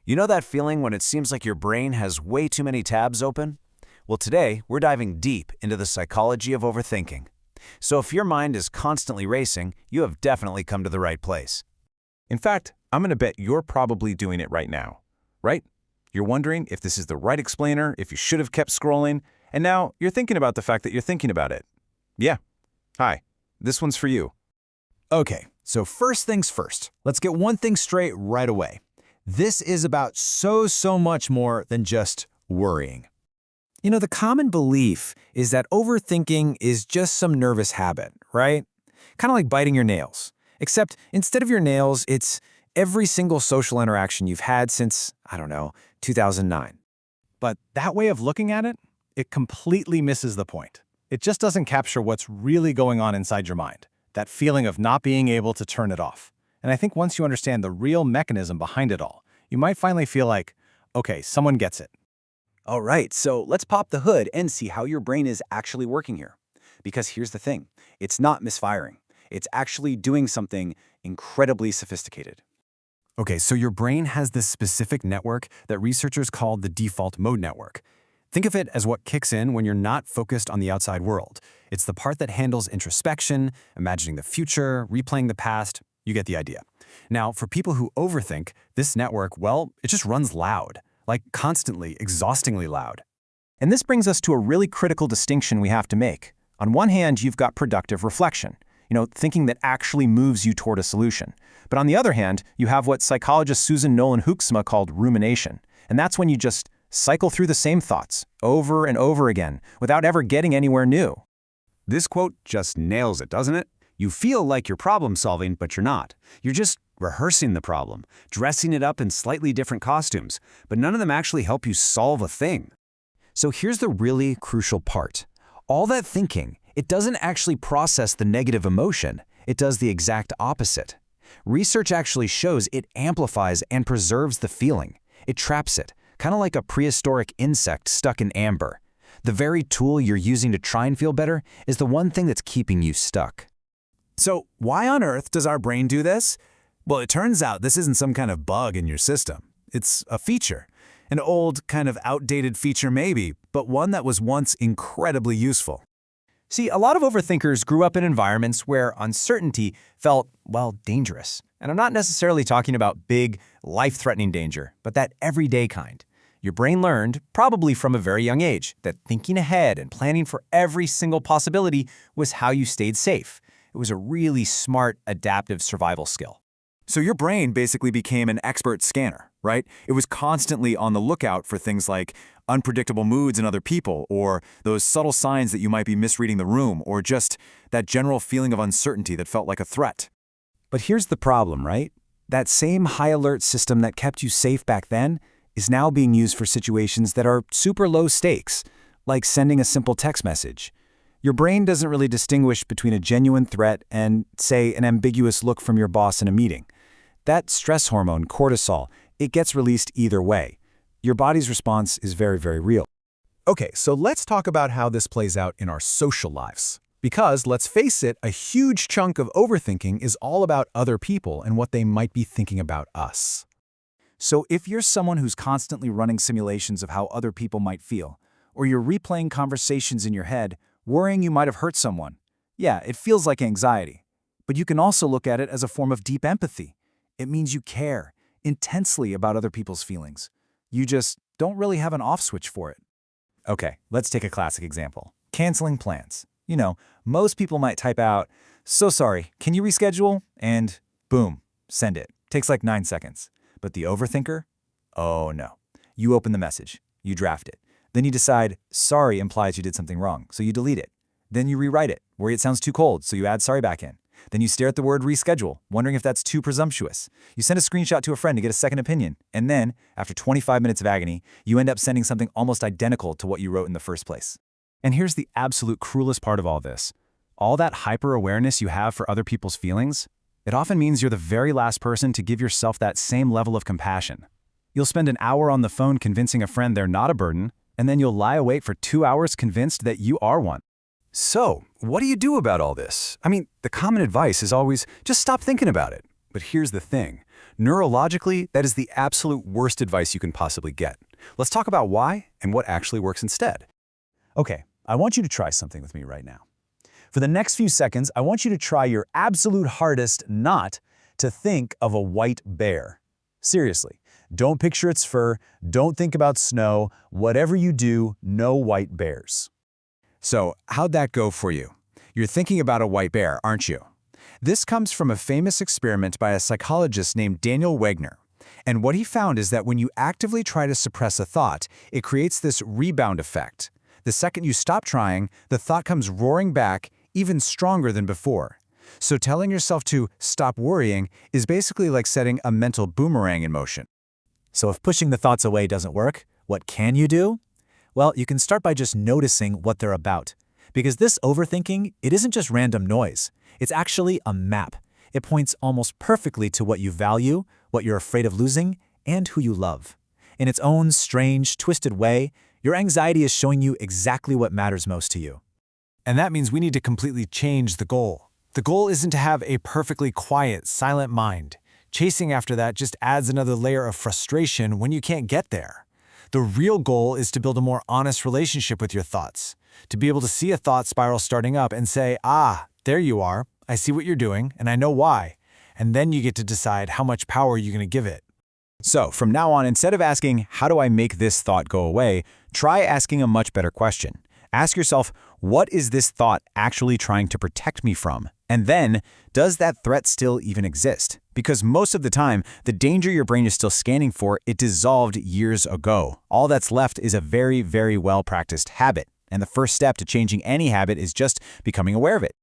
You know that feeling when it seems like your brain has way too many tabs open? Well, today we're diving deep into the psychology of overthinking. So if your mind is constantly racing, you have definitely come to the right place. In fact, I'm going to bet you're probably doing it right now, right? You're wondering if this is the right explainer, if you should have kept scrolling, and now you're thinking about the fact that you're thinking about it. Yeah. Hi, this one's for you. Okay, so first things first, let's get one thing straight right away. This is about so much more than just worrying. You know, the common belief is that overthinking is just some nervous habit, right? Kind of like biting your nails. Except instead of your nails, it's every single social interaction you've had since, 2009. But that way of looking at it, it completely misses the point. It just doesn't capture what's really going on inside your mind, that feeling of not being able to turn it off. And I think once you understand the real mechanism behind it all, you might finally feel like, okay, someone gets it. All right, so let's pop the hood and see how your brain is actually working here. Because here's the thing, it's not misfiring. It's actually doing something incredibly sophisticated. Okay, so your brain has this specific network that researchers call the default mode network. Think of it as what kicks in when you're not focused on the outside world. It's the part that handles introspection, imagining the future, replaying the past. You get the idea. Now, for people who overthink, this network, well, it just runs loud, like constantly, exhaustingly loud. And this brings us to a really critical distinction we have to make. On one hand, you've got productive reflection, thinking that actually moves you toward a solution. But on the other hand, you have what psychologist Susan Nolan Hoeksma called rumination. And that's when you just cycle through the same thoughts over and over again without ever getting anywhere new. This quote just nails it, doesn't it? You feel like you're problem solving, but you're not. You're just rehearsing the problem, dressing it up in slightly different costumes, but none of them actually help you solve a thing. So here's the really crucial part. All that thinking, it doesn't actually process the negative emotion. It does the exact opposite. Research actually shows it amplifies and preserves the feeling. It traps it, kind of like a prehistoric insect stuck in amber. The very tool you're using to try and feel better is the one thing that's keeping you stuck. So why on earth does our brain do this? Well, it turns out this isn't some kind of bug in your system. It's a feature. An old, kind of outdated feature maybe, but one that was once incredibly useful. See, a lot of overthinkers grew up in environments where uncertainty felt, dangerous. And I'm not necessarily talking about big, life-threatening danger, but that everyday kind. Your brain learned, probably from a very young age, that thinking ahead and planning for every single possibility was how you stayed safe. It was a really smart, adaptive survival skill. So your brain basically became an expert scanner, right? It was constantly on the lookout for things like unpredictable moods in other people, or those subtle signs that you might be misreading the room, or just that general feeling of uncertainty that felt like a threat. But here's the problem, right? That same high-alert system that kept you safe back then is now being used for situations that are super low stakes, like sending a simple text message. Your brain doesn't really distinguish between a genuine threat and, say, an ambiguous look from your boss in a meeting. That stress hormone, cortisol, it gets released either way. Your body's response is very real. Okay, so let's talk about how this plays out in our social lives. Because, let's face it, a huge chunk of overthinking is all about other people and what they might be thinking about us. So if you're someone who's constantly running simulations of how other people might feel, or you're replaying conversations in your head, worrying you might have hurt someone, yeah, it feels like anxiety. But you can also look at it as a form of deep empathy. It means you care intensely about other people's feelings. You just don't really have an off switch for it. Okay, let's take a classic example. Canceling plans. Most people might type out, "So sorry, can you reschedule?" And boom, send it. Takes like 9 seconds. But the overthinker? Oh no. You open the message. You draft it. Then you decide, sorry implies you did something wrong, so you delete it. Then you rewrite it, worry it sounds too cold, so you add sorry back in. Then you stare at the word reschedule, wondering if that's too presumptuous. You send a screenshot to a friend to get a second opinion. And then, after 25 minutes of agony, you end up sending something almost identical to what you wrote in the first place. And here's the absolute cruelest part of all this. All that hyper-awareness you have for other people's feelings, it often means you're the very last person to give yourself that same level of compassion. You'll spend an hour on the phone convincing a friend they're not a burden, and then you'll lie awake for 2 hours convinced that you are one. So, what do you do about all this? The common advice is always, just stop thinking about it. But here's the thing. Neurologically, that is the absolute worst advice you can possibly get. Let's talk about why and what actually works instead. Okay, I want you to try something with me right now. For the next few seconds, I want you to try your absolute hardest not to think of a white bear. Seriously, don't picture its fur, don't think about snow, whatever you do, no white bears. So, how'd that go for you? You're thinking about a white bear, aren't you? This comes from a famous experiment by a psychologist named Daniel Wegner. And what he found is that when you actively try to suppress a thought, it creates this rebound effect. The second you stop trying, the thought comes roaring back, even stronger than before. So telling yourself to stop worrying is basically like setting a mental boomerang in motion. So if pushing the thoughts away doesn't work, what can you do? Well, you can start by just noticing what they're about. Because this overthinking, it isn't just random noise. It's actually a map. It points almost perfectly to what you value, what you're afraid of losing, and who you love. In its own strange, twisted way, your anxiety is showing you exactly what matters most to you. And that means we need to completely change the goal. The goal isn't to have a perfectly quiet, silent mind. Chasing after that just adds another layer of frustration when you can't get there. The real goal is to build a more honest relationship with your thoughts. To be able to see a thought spiral starting up and say, ah, there you are, I see what you're doing, and I know why. And then you get to decide how much power you're going to give it. So, from now on, instead of asking, how do I make this thought go away, try asking a much better question. Ask yourself, what is this thought actually trying to protect me from? And then, does that threat still even exist? Because most of the time, the danger your brain is still scanning for, it dissolved years ago. All that's left is a very, very well-practiced habit. And the first step to changing any habit is just becoming aware of it.